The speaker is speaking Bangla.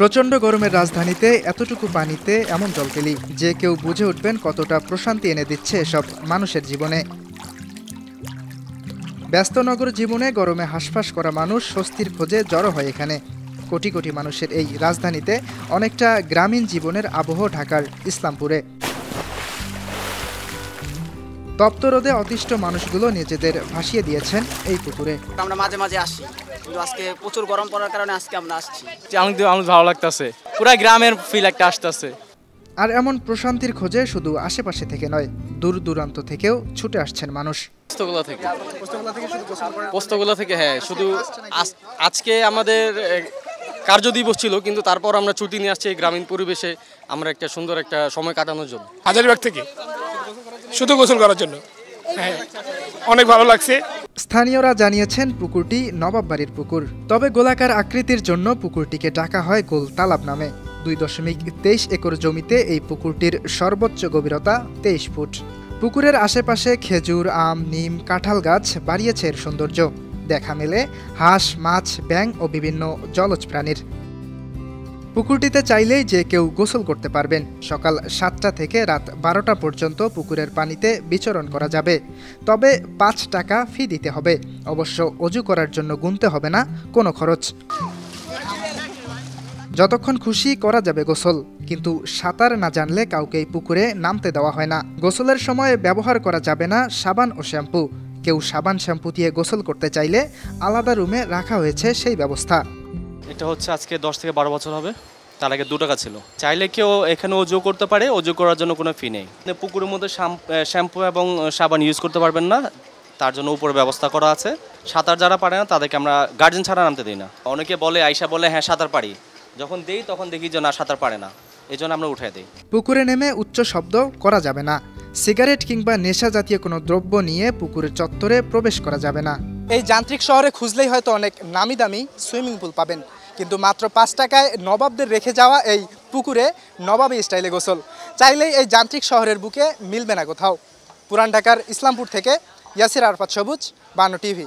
প্রচণ্ড গরমের রাজধানীতে এতটুকু পানিতে এমন জল পেলি যে কেউ বুঝে উঠবেন কতটা প্রশান্তি এনে দিচ্ছে এসব মানুষের জীবনে। ব্যস্ত নগর জীবনে গরমে হাঁসফাঁস করা মানুষ স্বস্তির খোঁজে জড়ো হয় এখানে। কোটি কোটি মানুষের এই রাজধানীতে অনেকটা গ্রামীণ জীবনের আবহ ঢাকার ইসলামপুরে। তপ্ত রোদে অতিষ্ঠ মানুষগুলো নিজেদের ভাসিয়ে দিয়েছেন এই পুকুরে। আমরা মাঝে মাঝে আসি, কিন্তু আজকে প্রচুর গরম পড়ার কারণে আজকে আমরা আসছি। আমার ভালো লাগতেছে, পুরো গ্রামের ফিল একটা আসতেছে। আর এমন প্রশান্তির খোঁজে শুধু আশেপাশে থেকে নয়, দূর দূরান্ত থেকেও ছুটে আসছেন মানুষ। পোস্তগোলা থেকে হ্যাঁ, শুধু আজকে আমাদের কার্য দিবস ছিল, কিন্তু তারপর আমরা ছুটি নিয়ে আসছি এই গ্রামীণ পরিবেশে আমরা একটা সুন্দর একটা সময় কাটানোর জন্য। হাজারীবাগ থেকে শুধু গোসল করার জন্য, হ্যাঁ অনেক ভালো লাগছে। স্থানীয়রা জানিয়েছেন পুকুরটি নবাব বাড়ির পুকুর, তবে গোলাকার আকৃতির জন্য পুকুরটিকে ডাকা হয় গোল তালাব নামে। 2.23 একর জমিতে এই পুকুরটির সর্বোচ্চ গভীরতা 23 ফুট। পুকুরের আশেপাশে খেজুর, আম, নিম, কাঁঠাল গাছ বাড়িয়েছে এর সৌন্দর্য। দেখা মেলে হাঁস, মাছ, ব্যাঙ ও বিভিন্ন জলজ প্রাণীর। পুকুরটিতে চাইলেই যে কেউ গোসল করতে পারবেন। সকাল 7টা থেকে রাত 12টা পর্যন্ত পুকুরের পানিতে বিচরণ করা যাবে, তবে 5 টাকা ফি দিতে হবে। অবশ্য অজু করার জন্য গুনতে হবে না কোনো খরচ। যতক্ষণ খুশি করা যাবে গোসল, কিন্তু সাঁতার না জানলে কাউকে এই পুকুরে নামতে দেওয়া হয় না। গোসলের সময় ব্যবহার করা যাবে না সাবান ও শ্যাম্পু। কেউ সাবান শ্যাম্পু দিয়ে গোসল করতে চাইলে আলাদা রুমে রাখা হয়েছে সেই ব্যবস্থা। এটা হচ্ছে আজকে 10 থেকে 12 বছর হবে। তার আগে 2 টাকা ছিল। চাইলে কেউ এখানে অজু করতে পারে, অজু করার জন্য কোনো ফি নেই। পুকুরের মধ্যে শ্যাম্পু এবং সাবান ইউজ করতে পারবেন না, তার জন্য উপরে ব্যবস্থা করা আছে। সাঁতার যারা পারে না তাদেরকে আমরা গার্জেন ছাড়া নামতে দিই না। অনেকে বলে, আয়সা বলে হ্যাঁ সাঁতার পারি, যখন দেই তখন দেখি যে না সাঁতার পারে না, এই জন্য আমরা উঠাই দিই। পুকুরে নেমে উচ্চ শব্দ করা যাবে না। সিগারেট কিংবা নেশা জাতীয় কোনো দ্রব্য নিয়ে পুকুরের চত্বরে প্রবেশ করা যাবে না। এই যান্ত্রিক শহরে খুঁজলেই হয়তো অনেক নামি দামি সুইমিং পুল পাবেন, কিন্তু মাত্র 5 টাকায় নবাবদের রেখে যাওয়া এই পুকুরে নবাবী স্টাইলে গোসল চাইলেই এই যান্ত্রিক শহরের বুকে মিলবে না কোথাও। পুরান ঢাকার ইসলামপুর থেকে ইয়াসির আরাফাত সবুজ, 52 টিভি।